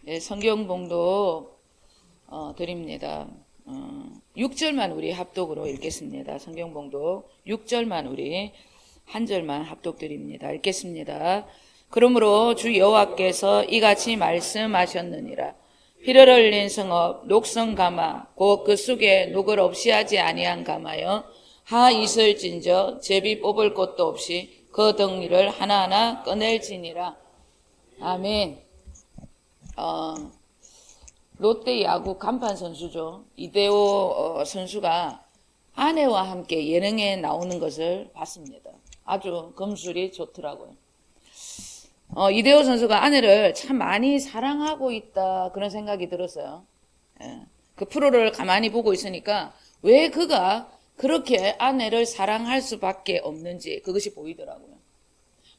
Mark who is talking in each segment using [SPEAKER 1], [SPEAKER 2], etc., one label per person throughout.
[SPEAKER 1] 예, 성경봉도 드립니다. 6절만 우리 합독으로 읽겠습니다. 성경봉도 6절만 우리 한 절만 합독드립니다. 읽겠습니다. 그러므로 주 여호와께서 이같이 말씀하셨느니라. 피를 흘린 성읍 녹성 가마 곧 그 속에 녹을 없이 하지 아니한 가마여 하 있을진저 제비 뽑을 곳도 없이 그 덩이를 하나하나 꺼낼지니라. 아멘. 롯데 야구 간판 선수죠. 이대호 선수가 아내와 함께 예능에 나오는 것을 봤습니다. 아주 검술이 좋더라고요. 이대호 선수가 아내를 참 많이 사랑하고 있다 그런 생각이 들었어요. 예. 그 프로를 가만히 보고 있으니까 왜 그가 그렇게 아내를 사랑할 수밖에 없는지 그것이 보이더라고요.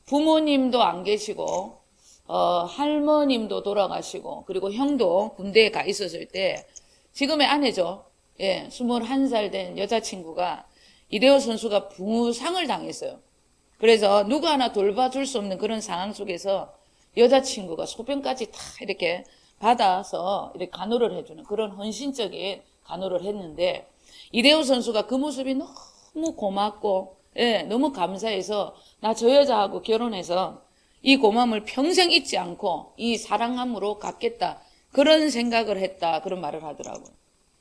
[SPEAKER 1] 부모님도 안 계시고 할머님도 돌아가시고 그리고 형도 군대에 가 있었을 때 지금의 아내죠. 예, 21살 된 여자친구가 이대호 선수가 부상을 당했어요. 그래서 누구 하나 돌봐줄 수 없는 그런 상황 속에서 여자친구가 소변까지 다 이렇게 받아서 이렇게 간호를 해주는 그런 헌신적인 간호를 했는데 이대호 선수가 그 모습이 너무 고맙고 예, 너무 감사해서 나 저 여자하고 결혼해서 이 고마움을 평생 잊지 않고 이 사랑함으로 갚겠다 그런 생각을 했다 그런 말을 하더라고요.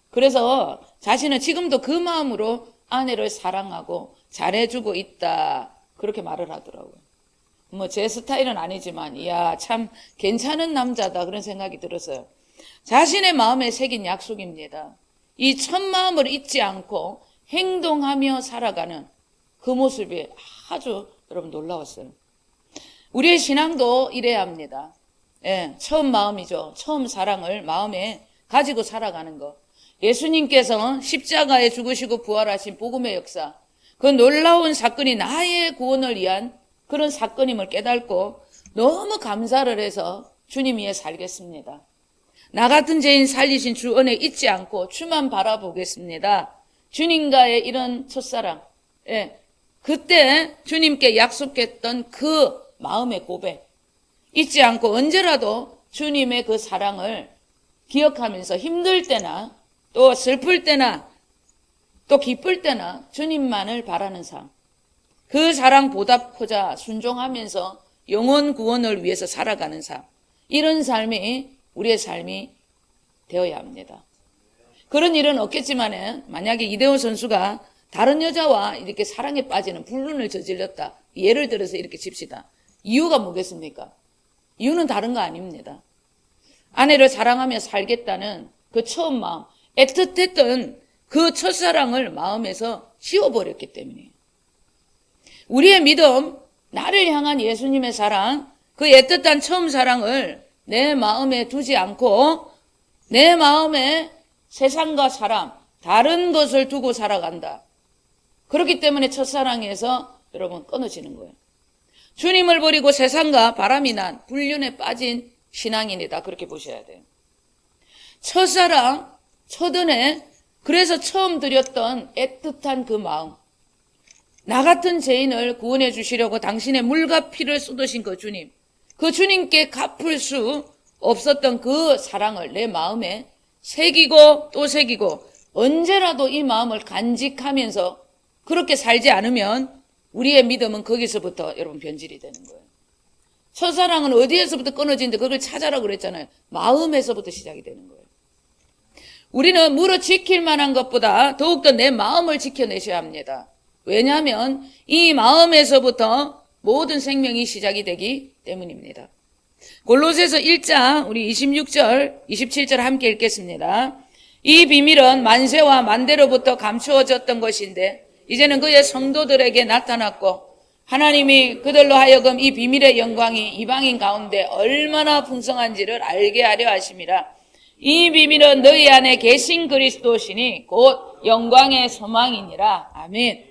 [SPEAKER 1] 그래서 자신은 지금도 그 마음으로 아내를 사랑하고 잘해주고 있다 그렇게 말을 하더라고요. 뭐 제 스타일은 아니지만 이야 참 괜찮은 남자다 그런 생각이 들었어요. 자신의 마음에 새긴 약속입니다. 이 첫 마음을 잊지 않고 행동하며 살아가는 그 모습이 아주 여러분 놀라웠어요. 우리의 신앙도 이래야 합니다. 예, 처음 마음이죠. 처음 사랑을 마음에 가지고 살아가는 것. 예수님께서 십자가에 죽으시고 부활하신 복음의 역사, 그 놀라운 사건이 나의 구원을 위한 그런 사건임을 깨닫고 너무 감사를 해서 주님 위에 살겠습니다. 나 같은 죄인 살리신 주 은혜 잊지 않고 주만 바라보겠습니다. 주님과의 이런 첫사랑, 예, 그때 주님께 약속했던 그 마음의 고백 잊지 않고 언제라도 주님의 그 사랑을 기억하면서 힘들 때나 또 슬플 때나 또 기쁠 때나 주님만을 바라는 삶, 그 사랑 보답하자 순종하면서 영혼 구원을 위해서 살아가는 삶, 이런 삶이 우리의 삶이 되어야 합니다. 그런 일은 없겠지만 만약에 이대호 선수가 다른 여자와 이렇게 사랑에 빠지는 불륜을 저질렀다, 예를 들어서 이렇게 칩시다. 이유가 뭐겠습니까? 이유는 다른 거 아닙니다. 아내를 사랑하며 살겠다는 그 처음 마음, 애틋했던 그 첫사랑을 마음에서 지워버렸기 때문이에요. 우리의 믿음, 나를 향한 예수님의 사랑, 그 애틋한 처음 사랑을 내 마음에 두지 않고 내 마음에 세상과 사람, 다른 것을 두고 살아간다. 그렇기 때문에 첫사랑에서 여러분 끊어지는 거예요. 주님을 버리고 세상과 바람이 난 불륜에 빠진 신앙인이다. 그렇게 보셔야 돼요. 첫사랑, 첫은혜, 그래서 처음 드렸던 애틋한 그 마음, 나 같은 죄인을 구원해 주시려고 당신의 물과 피를 쏟으신 그 주님, 그 주님께 갚을 수 없었던 그 사랑을 내 마음에 새기고 또 새기고 언제라도 이 마음을 간직하면서 그렇게 살지 않으면 우리의 믿음은 거기서부터 여러분 변질이 되는 거예요. 첫사랑은 어디에서부터 끊어지는데 그걸 찾아라고 그랬잖아요. 마음에서부터 시작이 되는 거예요. 우리는 물어 지킬 만한 것보다 더욱더 내 마음을 지켜내셔야 합니다. 왜냐하면 이 마음에서부터 모든 생명이 시작이 되기 때문입니다. 골로새서 1장 우리 26절 27절 함께 읽겠습니다. 이 비밀은 만세와 만대로부터 감추어졌던 것인데 이제는 그의 성도들에게 나타났고 하나님이 그들로 하여금 이 비밀의 영광이 이방인 가운데 얼마나 풍성한지를 알게 하려 하심이라. 이 비밀은 너희 안에 계신 그리스도시니 곧 영광의 소망이니라. 아멘.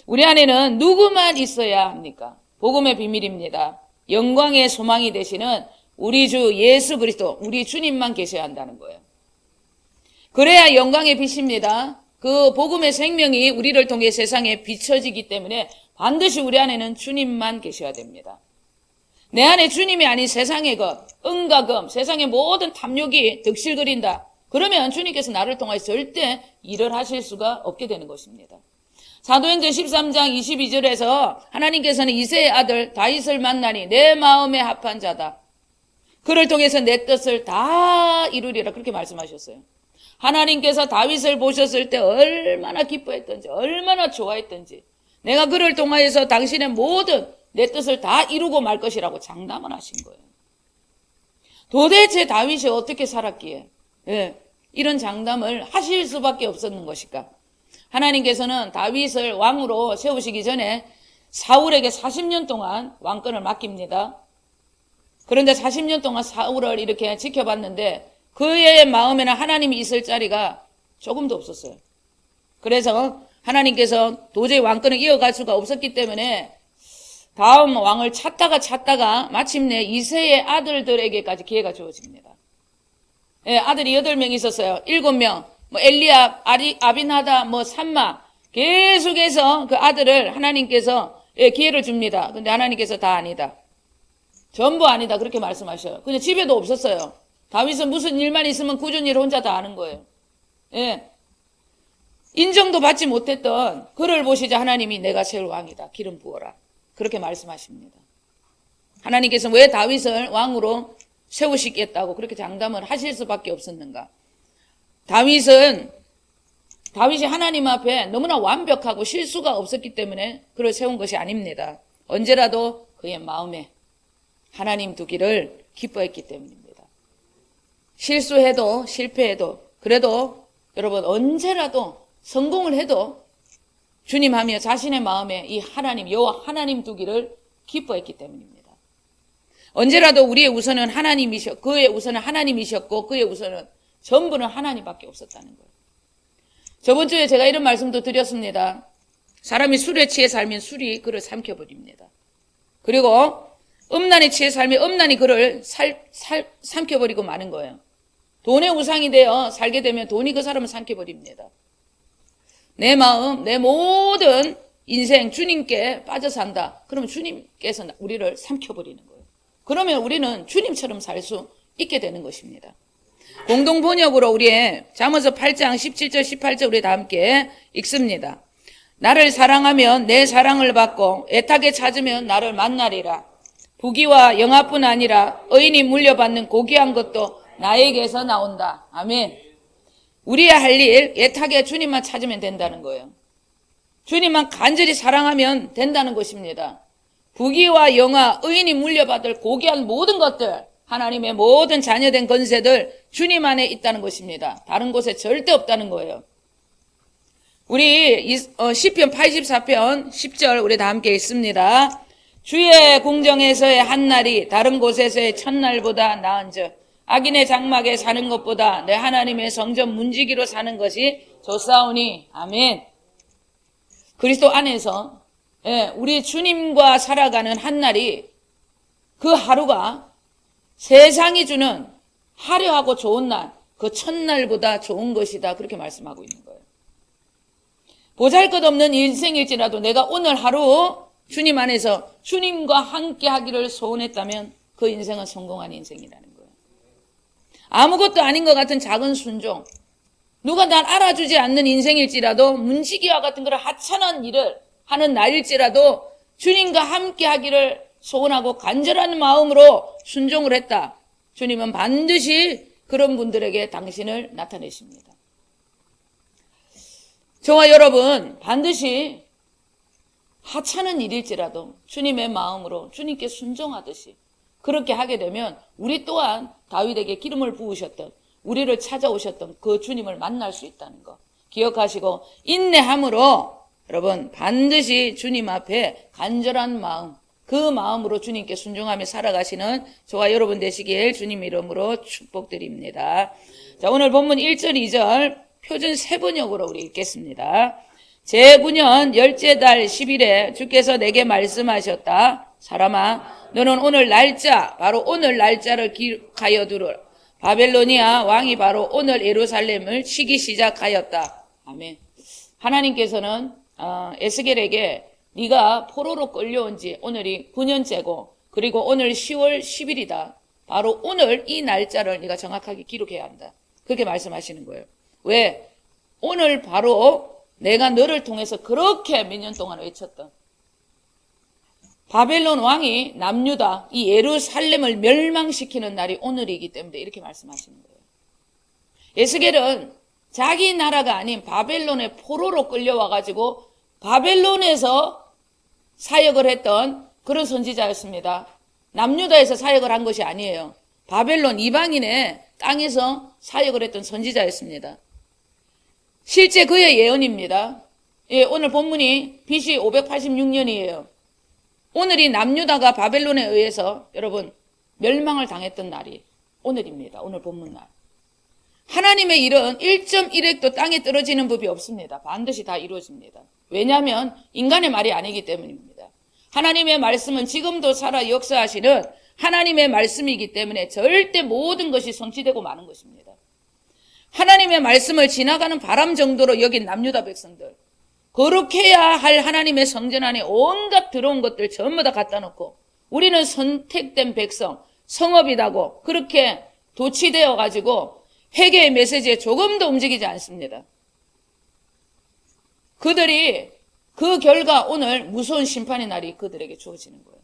[SPEAKER 1] 우리 안에는 누구만 있어야 합니까? 복음의 비밀입니다. 영광의 소망이 되시는 우리 주 예수 그리스도, 우리 주님만 계셔야 한다는 거예요. 그래야 영광의 빛입니다. 그 복음의 생명이 우리를 통해 세상에 비춰지기 때문에 반드시 우리 안에는 주님만 계셔야 됩니다. 내 안에 주님이 아닌 세상의 것, 은과 금, 세상의 모든 탐욕이 득실거린다. 그러면 주님께서 나를 통하여 절대 일을 하실 수가 없게 되는 것입니다. 사도행전 13장 22절에서 하나님께서는 이새의 아들 다윗을 만나니 내 마음에 합한 자다. 그를 통해서 내 뜻을 다 이루리라 그렇게 말씀하셨어요. 하나님께서 다윗을 보셨을 때 얼마나 기뻐했던지 얼마나 좋아했던지 내가 그를 통하여서 당신의 모든 내 뜻을 다 이루고 말 것이라고 장담을 하신 거예요. 도대체 다윗이 어떻게 살았기에 이런 장담을 하실 수밖에 없었는 것일까? 하나님께서는 다윗을 왕으로 세우시기 전에 사울에게 40년 동안 왕권을 맡깁니다. 그런데 40년 동안 사울을 이렇게 지켜봤는데 그의 마음에는 하나님이 있을 자리가 조금도 없었어요. 그래서 하나님께서 도저히 왕권을 이어갈 수가 없었기 때문에 다음 왕을 찾다가 마침내 이새의 아들들에게까지 기회가 주어집니다. 아들이 8명 있었어요. 7명. 엘리압, 아비나다, 삼마. 계속해서 그 아들을 하나님께서 기회를 줍니다. 근데 하나님께서 다 아니다. 전부 아니다. 그렇게 말씀하셔요. 근데 집에도 없었어요. 다윗은 무슨 일만 있으면 꾸준히 일을 혼자 다 하는 거예요. 인정도 받지 못했던 그를 보시자 하나님이 내가 세울 왕이다. 기름 부어라. 그렇게 말씀하십니다. 하나님께서 왜 다윗을 왕으로 세우시겠다고 그렇게 장담을 하실 수밖에 없었는가? 다윗이 하나님 앞에 너무나 완벽하고 실수가 없었기 때문에 그를 세운 것이 아닙니다. 언제라도 그의 마음에 하나님 두기를 기뻐했기 때문입니다. 실수해도 실패해도 그래도 여러분 언제라도 성공을 해도 주님 하며 자신의 마음에 이 하나님 여호와 하나님 두기를 기뻐했기 때문입니다. 언제라도 우리의 우선은 그의 우선은 하나님이셨고 그의 우선은 전부는 하나님밖에 없었다는 거예요. 저번 주에 제가 이런 말씀도 드렸습니다. 사람이 술에 취해 살면 술이 그를 삼켜버립니다. 그리고 음란에 취해 살면 음란이 그를 삼켜버리고 마는 거예요. 돈의 우상이 되어 살게 되면 돈이 그 사람을 삼켜버립니다. 내 마음, 내 모든 인생 주님께 빠져 산다. 그러면 주님께서 우리를 삼켜버리는 거예요. 그러면 우리는 주님처럼 살 수 있게 되는 것입니다. 공동 번역으로 우리의 잠언서 8장 17절 18절 우리 다 함께 읽습니다. 나를 사랑하면 내 사랑을 받고 애타게 찾으면 나를 만나리라. 부귀와 영화뿐 아니라 의인이 물려받는 고귀한 것도 나에게서 나온다. 아멘. 우리의 할 일 애타게 주님만 찾으면 된다는 거예요. 주님만 간절히 사랑하면 된다는 것입니다. 부귀와 영화, 의인이 물려받을 고귀한 모든 것들, 하나님의 모든 자녀된 권세들 주님 안에 있다는 것입니다. 다른 곳에 절대 없다는 거예요. 우리 시편 84편 10절 우리 다 함께 읽습니다. 주의 궁정에서의 한날이 다른 곳에서의 첫날보다 나은즉 악인의 장막에 사는 것보다 내 하나님의 성전 문지기로 사는 것이 좋사오니. 아멘. 그리스도 안에서 우리 주님과 살아가는 한날이 그 하루가 세상이 주는 화려하고 좋은 날, 그 첫날보다 좋은 것이다. 그렇게 말씀하고 있는 거예요. 보잘것없는 인생일지라도 내가 오늘 하루 주님 안에서 주님과 함께 하기를 소원했다면 그 인생은 성공한 인생이라는 거예요. 아무것도 아닌 것 같은 작은 순종, 누가 날 알아주지 않는 인생일지라도 문지기와 같은 그런 하찮은 일을 하는 날일지라도 주님과 함께 하기를 소원하고 간절한 마음으로 순종을 했다. 주님은 반드시 그런 분들에게 당신을 나타내십니다. 저와 여러분 반드시 하찮은 일일지라도 주님의 마음으로 주님께 순종하듯이 그렇게 하게 되면 우리 또한 다윗에게 기름을 부으셨던 우리를 찾아오셨던 그 주님을 만날 수 있다는 거 기억하시고 인내함으로 여러분 반드시 주님 앞에 간절한 마음 그 마음으로 주님께 순종하며 살아가시는 저와 여러분 되시길 주님 이름으로 축복드립니다. 자, 오늘 본문 1절 2절 표준 세번역으로 우리 읽겠습니다. 제9년 10째 달 10일에 주께서 내게 말씀하셨다. 사람아 너는 오늘 날짜 바로 오늘 날짜를 기록하여 두라. 바벨로니아 왕이 바로 오늘 예루살렘을 치기 시작하였다. 아멘. 하나님께서는 에스겔에게 네가 포로로 끌려온 지 오늘이 9년째고 그리고 오늘 10월 10일이다. 바로 오늘 이 날짜를 네가 정확하게 기록해야 한다. 그렇게 말씀하시는 거예요. 왜? 오늘 바로 내가 너를 통해서 그렇게 몇 년 동안 외쳤던 바벨론 왕이 남유다, 이 예루살렘을 멸망시키는 날이 오늘이기 때문에 이렇게 말씀하시는 거예요. 에스겔은 자기 나라가 아닌 바벨론의 포로로 끌려와가지고 바벨론에서 사역을 했던 그런 선지자였습니다. 남유다에서 사역을 한 것이 아니에요. 바벨론 이방인의 땅에서 사역을 했던 선지자였습니다. 실제 그의 예언입니다. 예, 오늘 본문이 BC 586년이에요. 오늘이 남유다가 바벨론에 의해서 여러분 멸망을 당했던 날이 오늘입니다. 오늘 본문 날. 하나님의 일은 1.1획도 땅에 떨어지는 법이 없습니다. 반드시 다 이루어집니다. 왜냐하면 인간의 말이 아니기 때문입니다. 하나님의 말씀은 지금도 살아 역사하시는 하나님의 말씀이기 때문에 절대 모든 것이 성취되고 마는 것입니다. 하나님의 말씀을 지나가는 바람 정도로 여긴 남유다 백성들, 거룩해야 할 하나님의 성전 안에 온갖 들어온 것들 전부 다 갖다 놓고 우리는 선택된 백성, 성읍이라고 그렇게 도취되어 가지고 회개의 메시지에 조금도 움직이지 않습니다. 그들이 그 결과 오늘 무서운 심판의 날이 그들에게 주어지는 거예요.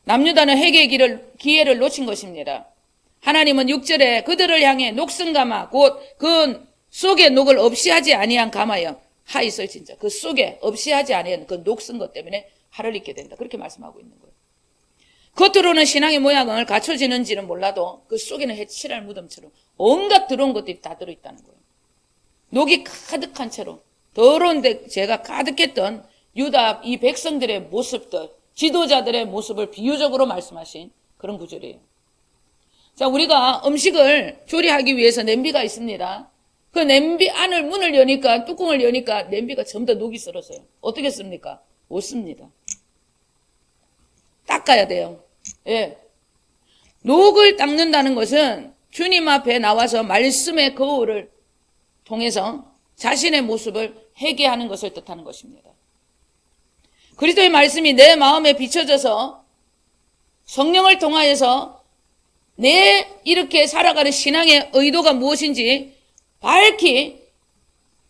[SPEAKER 1] 남유다는 회개의 기회를 놓친 것입니다. 하나님은 6절에 그들을 향해 녹슨 가마 곧 그 속에 녹을 없이 하지 아니한 가마여 하이설 진짜 그 속에 없이 하지 아니한 그 녹슨 것 때문에 하를 입게 된다. 그렇게 말씀하고 있는 거예요. 겉으로는 신앙의 모양을 갖춰지는지는 몰라도 그 속에는 해칠할 무덤처럼 온갖 들어온 것들이 다 들어있다는 거예요. 녹이 가득한 채로 더러운 죄가 가득했던 유다 이 백성들의 모습들, 지도자들의 모습을 비유적으로 말씀하신 그런 구절이에요. 자, 우리가 음식을 조리하기 위해서 냄비가 있습니다. 그 냄비 안을 문을 여니까 뚜껑을 여니까 냄비가 전부 다 녹이 쓸어서요. 어떻게 씁니까? 못 씁니다. 닦아야 돼요. 예. 녹을 닦는다는 것은 주님 앞에 나와서 말씀의 거울을 통해서 자신의 모습을 회개하는 것을 뜻하는 것입니다. 그리스도의 말씀이 내 마음에 비춰져서 성령을 통하여서 내 이렇게 살아가는 신앙의 의도가 무엇인지 밝히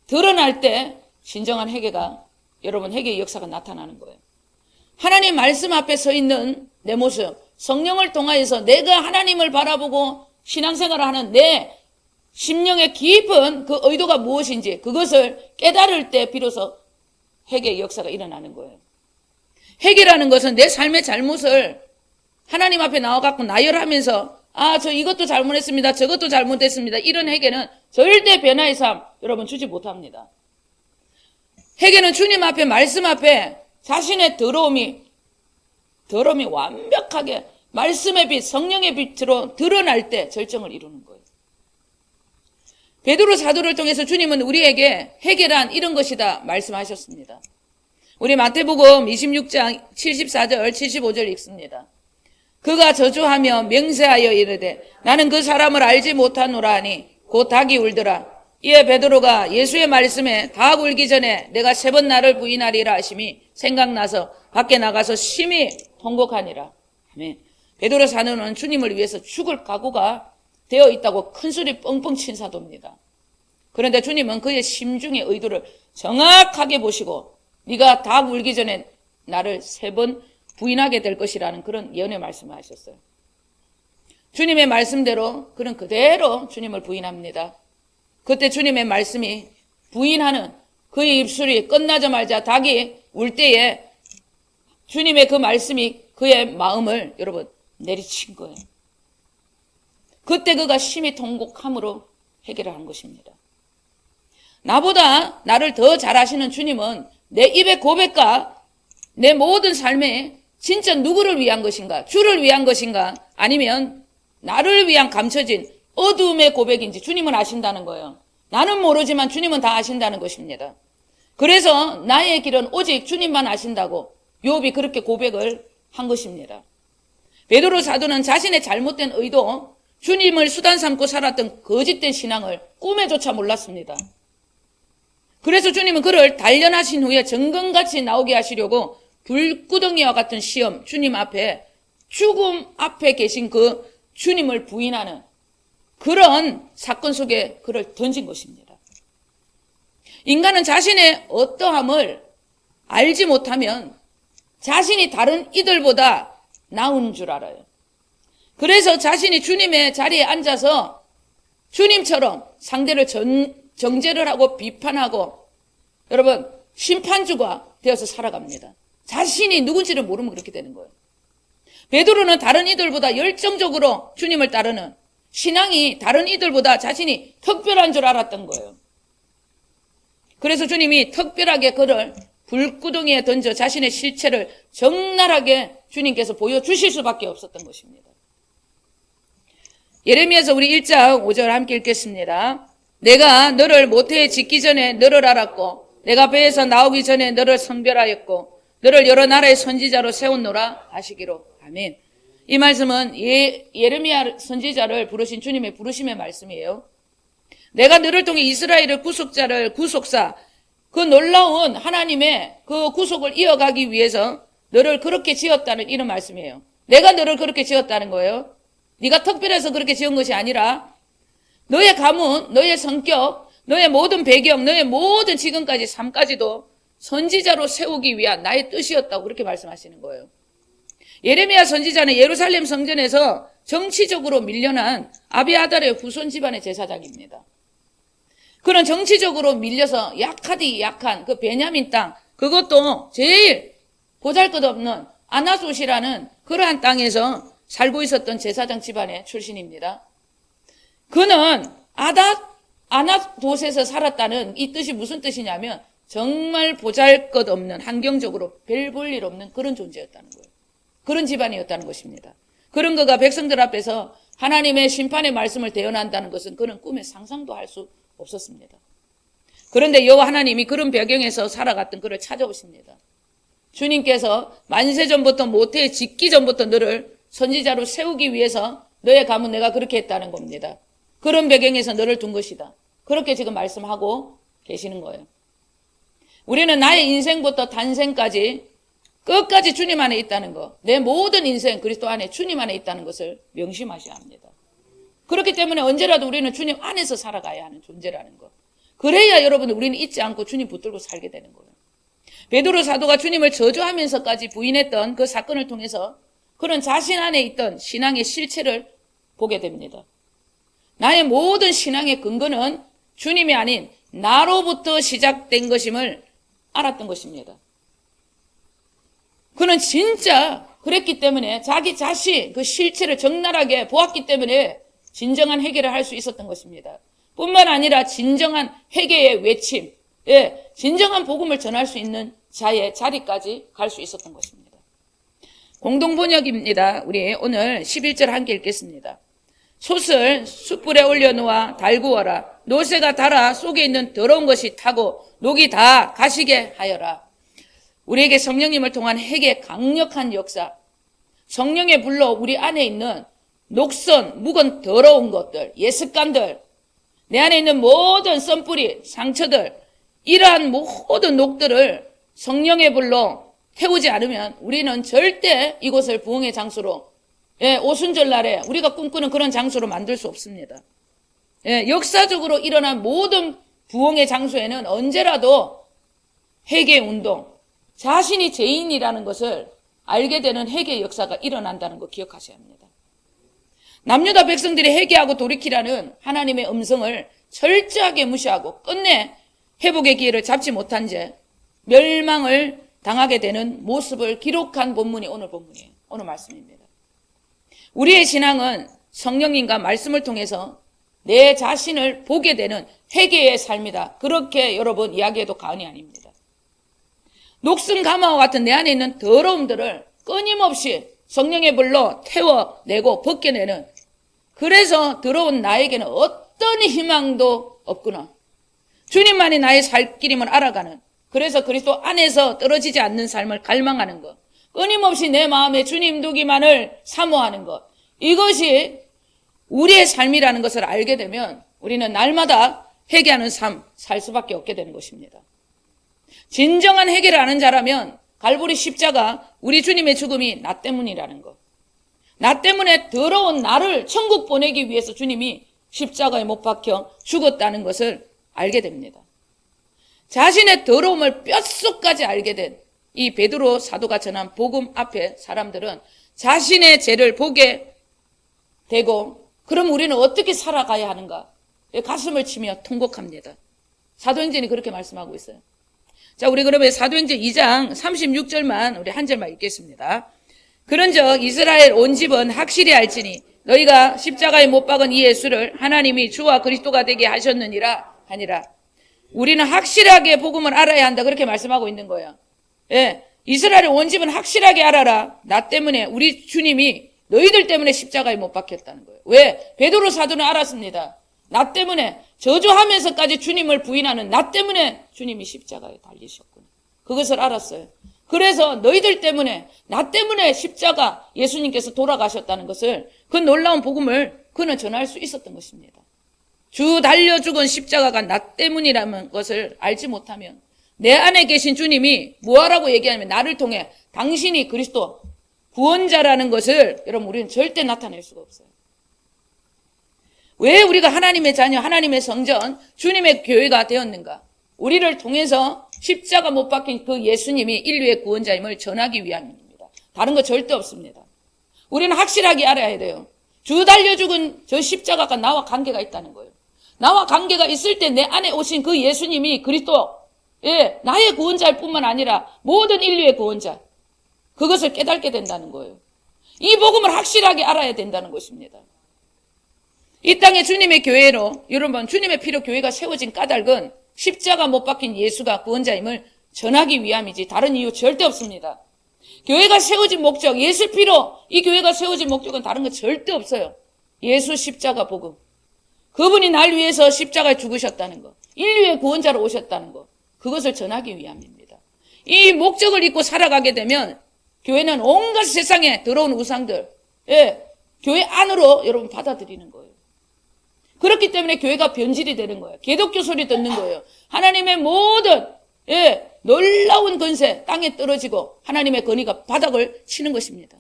[SPEAKER 1] 드러날 때 진정한 회개가 여러분 회개의 역사가 나타나는 거예요. 하나님 말씀 앞에 서 있는 내 모습, 성령을 통하여서 내가 하나님을 바라보고 신앙생활을 하는 내 심령의 깊은 그 의도가 무엇인지 그것을 깨달을 때 비로소 회개의 역사가 일어나는 거예요. 회개라는 것은 내 삶의 잘못을 하나님 앞에 나와갖고 나열하면서 저 이것도 잘못했습니다. 저것도 잘못했습니다. 이런 회개는 절대 변화의 삶 여러분 주지 못합니다. 회개는 주님 앞에 말씀 앞에 자신의 더러움이 완벽하게 말씀의 빛, 성령의 빛으로 드러날 때 절정을 이루는 거예요. 베드로 사도를 통해서 주님은 우리에게 회개란 이런 것이다 말씀하셨습니다. 우리 마태복음 26장 74절 75절 읽습니다. 그가 저주하며 맹세하여 이르되 나는 그 사람을 알지 못하노라 하니 곧 닭이 울더라. 이에 베드로가 예수의 말씀에 닭 울기 전에 내가 3번 나를 부인하리라 하심이 생각나서 밖에 나가서 심히 통곡하니라. 아멘. 베드로 사도는 주님을 위해서 죽을 각오가 되어 있다고 큰 소리 뻥뻥 친 사도입니다. 그런데 주님은 그의 심중의 의도를 정확하게 보시고 네가 닭 울기 전에 나를 3번 부인하게 될 것이라는 그런 예언의 말씀을 하셨어요. 주님의 말씀대로 그는 그대로 주님을 부인합니다. 그때 주님의 말씀이 부인하는 그의 입술이 끝나자마자 닭이 울 때에 주님의 그 말씀이 그의 마음을 여러분 내리친 거예요. 그때 그가 심히 통곡함으로 해결을 한 것입니다. 나보다 나를 더 잘 아시는 주님은 내 입의 고백과 내 모든 삶에 진짜 누구를 위한 것인가? 주를 위한 것인가? 아니면 나를 위한 감춰진 어두움의 고백인지 주님은 아신다는 거예요. 나는 모르지만 주님은 다 아신다는 것입니다. 그래서 나의 길은 오직 주님만 아신다고 욥이 그렇게 고백을 한 것입니다. 베드로 사도는 자신의 잘못된 의도, 주님을 수단 삼고 살았던 거짓된 신앙을 꿈에조차 몰랐습니다. 그래서 주님은 그를 단련하신 후에 정금같이 나오게 하시려고 불구덩이와 같은 시험, 주님 앞에, 죽음 앞에 계신 그 주님을 부인하는 그런 사건 속에 그를 던진 것입니다. 인간은 자신의 어떠함을 알지 못하면 자신이 다른 이들보다 나은 줄 알아요. 그래서 자신이 주님의 자리에 앉아서 주님처럼 상대를 정죄를 하고 비판하고 여러분 심판주가 되어서 살아갑니다. 자신이 누군지를 모르면 그렇게 되는 거예요. 베드로는 다른 이들보다 열정적으로 주님을 따르는 신앙이 다른 이들보다 자신이 특별한 줄 알았던 거예요. 그래서 주님이 특별하게 그를 불구덩이에 던져 자신의 실체를 적나라하게 주님께서 보여주실 수밖에 없었던 것입니다. 예레미야서 우리 1장 5절 함께 읽겠습니다. 내가 너를 모태에 짓기 전에 너를 알았고 내가 배에서 나오기 전에 너를 성별하였고 너를 여러 나라의 선지자로 세웠노라 하시기로. 아멘. 이 말씀은 예레미야 선지자를 부르신 주님의 부르심의 말씀이에요. 내가 너를 통해 이스라엘의 구속사 그 놀라운 하나님의 그 구속을 이어가기 위해서 너를 그렇게 지었다는 이런 말씀이에요. 내가 너를 그렇게 지었다는 거예요. 네가 특별해서 그렇게 지은 것이 아니라 너의 가문, 너의 성격, 너의 모든 배경, 너의 모든 지금까지 삶까지도 선지자로 세우기 위한 나의 뜻이었다고 그렇게 말씀하시는 거예요. 예레미야 선지자는 예루살렘 성전에서 정치적으로 밀려난 아비아달의 후손 집안의 제사장입니다. 그런 정치적으로 밀려서 약한 그 베냐민 땅, 그것도 제일 보잘것없는 아나솥이라는 그러한 땅에서 살고 있었던 제사장 집안의 출신입니다. 그는 아나돗에서 살았다는 이 뜻이 무슨 뜻이냐면 정말 보잘것없는 환경적으로 별 볼 일 없는 그런 존재였다는 거예요. 그런 집안이었다는 것입니다. 그런 그가 백성들 앞에서 하나님의 심판의 말씀을 대언한다는 것은 그는 꿈에 상상도 할 수 없었습니다. 그런데 여호와 하나님이 그런 배경에서 살아갔던 그를 찾아오십니다. 주님께서 만세 전부터 모태에 짓기 전부터 너를 선지자로 세우기 위해서 너의 가문 내가 그렇게 했다는 겁니다. 그런 배경에서 너를 둔 것이다. 그렇게 지금 말씀하고 계시는 거예요. 우리는 나의 인생부터 탄생까지 끝까지 주님 안에 있다는 것, 내 모든 인생 그리스도 안에 주님 안에 있다는 것을 명심하셔야 합니다. 그렇기 때문에 언제라도 우리는 주님 안에서 살아가야 하는 존재라는 것. 그래야 여러분 우리는 잊지 않고 주님 붙들고 살게 되는 거예요. 베드로 사도가 주님을 저주하면서까지 부인했던 그 사건을 통해서 그런 자신 안에 있던 신앙의 실체를 보게 됩니다. 나의 모든 신앙의 근거는 주님이 아닌 나로부터 시작된 것임을 알았던 것입니다. 그는 진짜 그랬기 때문에 자기 자신 그 실체를 적나라하게 보았기 때문에 진정한 회개를 할 수 있었던 것입니다. 뿐만 아니라 진정한 회개의 외침, 진정한 복음을 전할 수 있는 자의 자리까지 갈 수 있었던 것입니다. 공동번역입니다. 우리 오늘 11절 함께 읽겠습니다. 솥을 숯불에 올려놓아 달구어라. 노새가 달아 속에 있는 더러운 것이 타고 녹이 다 가시게 하여라. 우리에게 성령님을 통한 핵의 강력한 역사, 성령의 불로 우리 안에 있는 녹선, 묵은 더러운 것들, 예습관들, 내 안에 있는 모든 썬뿌리, 상처들, 이러한 모든 녹들을 성령의 불로 태우지 않으면 우리는 절대 이곳을 부흥의 장소로, 오순절날에 우리가 꿈꾸는 그런 장소로 만들 수 없습니다. 역사적으로 일어난 모든 부흥의 장소에는 언제라도 회개 운동, 자신이 죄인이라는 것을 알게 되는 회개 역사가 일어난다는 거 기억하셔야 합니다. 남유다 백성들이 회개하고 돌이키라는 하나님의 음성을 철저하게 무시하고 끝내 회복의 기회를 잡지 못한 채 멸망을 당하게 되는 모습을 기록한 본문이 오늘 본문이에요. 오늘 말씀입니다. 우리의 신앙은 성령님과 말씀을 통해서 내 자신을 보게 되는 회개의 삶이다. 그렇게 여러분 이야기해도 과언이 아닙니다. 녹슨 가마와 같은 내 안에 있는 더러움들을 끊임없이 성령의 불로 태워내고 벗겨내는, 그래서 더러운 나에게는 어떤 희망도 없구나. 주님만이 나의 살 길임을 알아가는, 그래서 그리스도 안에서 떨어지지 않는 삶을 갈망하는 것, 끊임없이 내 마음에 주님 두기만을 사모하는 것, 이것이 우리의 삶이라는 것을 알게 되면 우리는 날마다 회개하는 삶 살 수밖에 없게 되는 것입니다. 진정한 회개를 아는 자라면 갈보리 십자가, 우리 주님의 죽음이 나 때문이라는 것. 나 때문에 더러운 나를 천국 보내기 위해서 주님이 십자가에 못 박혀 죽었다는 것을 알게 됩니다. 자신의 더러움을 뼛속까지 알게 된 이 베드로 사도가 전한 복음 앞에 사람들은 자신의 죄를 보게 되고, 그럼 우리는 어떻게 살아가야 하는가? 가슴을 치며 통곡합니다. 사도행전이 그렇게 말씀하고 있어요. 자, 우리 그러면 사도행전 2장 36절만 우리 한 절만 읽겠습니다. 그런즉 이스라엘 온 집은 확실히 알지니 너희가 십자가에 못 박은 이 예수를 하나님이 주와 그리스도가 되게 하셨느니라 하니라. 우리는 확실하게 복음을 알아야 한다, 그렇게 말씀하고 있는 거예요. 예, 이스라엘 온 집은 확실하게 알아라. 나 때문에, 우리 주님이 너희들 때문에 십자가에 못 박혔다는 거예요. 왜? 베드로 사도는 알았습니다. 나 때문에, 저주하면서까지 주님을 부인하는 나 때문에 주님이 십자가에 달리셨구나. 그것을 알았어요. 그래서 너희들 때문에, 나 때문에 십자가 예수님께서 돌아가셨다는 것을, 그 놀라운 복음을 그는 전할 수 있었던 것입니다. 주 달려 죽은 십자가가 나 때문이라는 것을 알지 못하면 내 안에 계신 주님이 뭐하라고 얘기하냐면, 나를 통해 당신이 그리스도 구원자라는 것을 여러분 우리는 절대 나타낼 수가 없어요. 왜 우리가 하나님의 자녀, 하나님의 성전, 주님의 교회가 되었는가? 우리를 통해서 십자가 못 박힌 그 예수님이 인류의 구원자임을 전하기 위함입니다. 다른 거 절대 없습니다. 우리는 확실하게 알아야 돼요. 주 달려 죽은 저 십자가가 나와 관계가 있다는 거예요. 나와 관계가 있을 때 내 안에 오신 그 예수님이 그리스도, 예, 나의 구원자일 뿐만 아니라 모든 인류의 구원자, 그것을 깨닫게 된다는 거예요. 이 복음을 확실하게 알아야 된다는 것입니다. 이 땅에 주님의 교회로, 여러분, 주님의 피로 교회가 세워진 까닭은 십자가 못 박힌 예수가 구원자임을 전하기 위함이지 다른 이유 절대 없습니다. 교회가 세워진 목적, 예수 피로 이 교회가 세워진 목적은 다른 거 절대 없어요. 예수 십자가 복음. 그분이 날 위해서 십자가에 죽으셨다는 것, 인류의 구원자로 오셨다는 것, 그것을 전하기 위함입니다. 이 목적을 잊고 살아가게 되면 교회는 온갖 세상에 들어온 우상들, 예, 교회 안으로 여러분 받아들이는 거예요. 그렇기 때문에 교회가 변질이 되는 거예요. 기독교 소리 듣는 거예요. 하나님의 모든, 예, 놀라운 권세 땅에 떨어지고 하나님의 권위가 바닥을 치는 것입니다.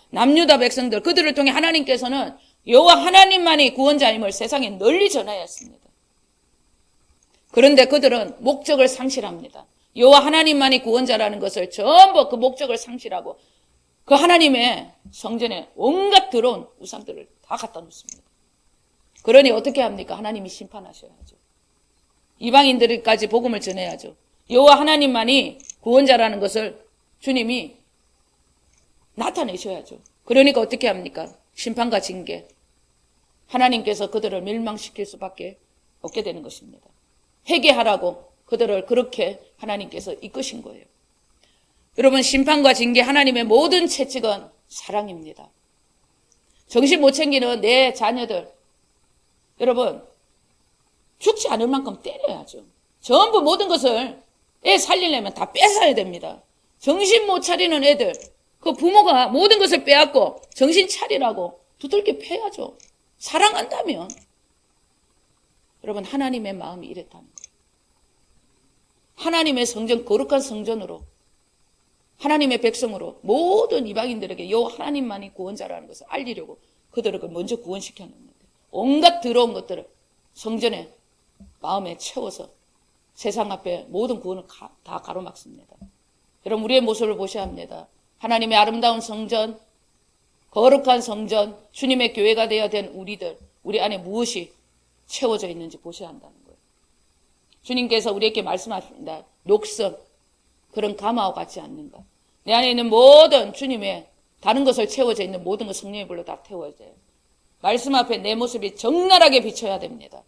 [SPEAKER 1] 남유다 백성들, 그들을 통해 하나님께서는 여호와 하나님만이 구원자임을 세상에 널리 전하여 했습니다. 그런데 그들은 목적을 상실합니다. 여호와 하나님만이 구원자라는 것을 전부 그 목적을 상실하고 그 하나님의 성전에 온갖 더러운 우상들을 다 갖다 놓습니다. 그러니 어떻게 합니까? 하나님이 심판하셔야죠. 이방인들까지 복음을 전해야죠. 여호와 하나님만이 구원자라는 것을 주님이 나타내셔야죠. 그러니까 어떻게 합니까? 심판과 징계. 하나님께서 그들을 멸망시킬 수밖에 없게 되는 것입니다. 회개하라고 그들을 그렇게 하나님께서 이끄신 거예요. 여러분, 심판과 징계, 하나님의 모든 채찍은 사랑입니다. 정신 못 챙기는 내 자녀들, 여러분, 죽지 않을 만큼 때려야죠. 전부 모든 것을 애 살리려면 다 뺏어야 됩니다. 정신 못 차리는 애들, 그 부모가 모든 것을 빼앗고 정신 차리라고 두들겨 패야죠. 사랑한다면. 여러분, 하나님의 마음이 이랬다는 거예요. 하나님의 성전, 거룩한 성전으로, 하나님의 백성으로 모든 이방인들에게 요 하나님만이 구원자라는 것을 알리려고 그들을 먼저 구원시켰는데, 온갖 더러운 것들을 성전에 마음에 채워서 세상 앞에 모든 구원을 다 가로막습니다. 여러분, 우리의 모습을 보셔야 합니다. 하나님의 아름다운 성전, 거룩한 성전, 주님의 교회가 되어야 된 우리들, 우리 안에 무엇이 채워져 있는지 보셔야 한다는 거예요. 주님께서 우리에게 말씀하십니다. 녹슨, 그런 가마와 같지 않는가. 내 안에 있는 모든 주님의 다른 것을 채워져 있는 모든 것 성령의 불로 다 태워져요. 말씀 앞에 내 모습이 적나라하게 비춰야 됩니다.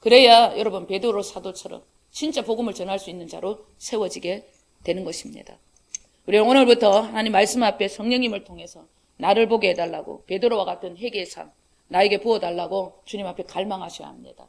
[SPEAKER 1] 그래야 여러분 베드로 사도처럼 진짜 복음을 전할 수 있는 자로 세워지게 되는 것입니다. 우리 오늘부터 하나님 말씀 앞에 성령님을 통해서 나를 보게 해달라고, 베드로와 같은 회개의 삶 나에게 부어달라고 주님 앞에 갈망하셔야 합니다.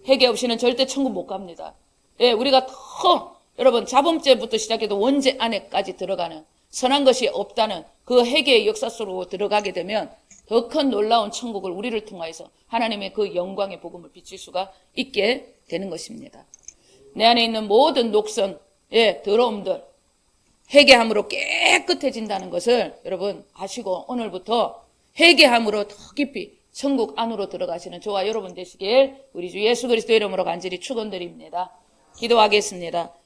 [SPEAKER 1] 회개 없이는 절대 천국 못 갑니다. 예, 우리가 더 여러분 자범죄부터 시작해도 원죄 안에까지 들어가는 선한 것이 없다는 그 회개의 역사 속으로 들어가게 되면 더 큰 놀라운 천국을 우리를 통하여서 하나님의 그 영광의 복음을 비칠 수가 있게 되는 것입니다. 내 안에 있는 모든 녹선, 예, 더러움들, 회개함으로 깨끗해진다는 것을 여러분 아시고 오늘부터 회개함으로 더 깊이 천국 안으로 들어가시는 저와 여러분 되시길 우리 주 예수 그리스도 이름으로 간절히 축원드립니다. 기도하겠습니다.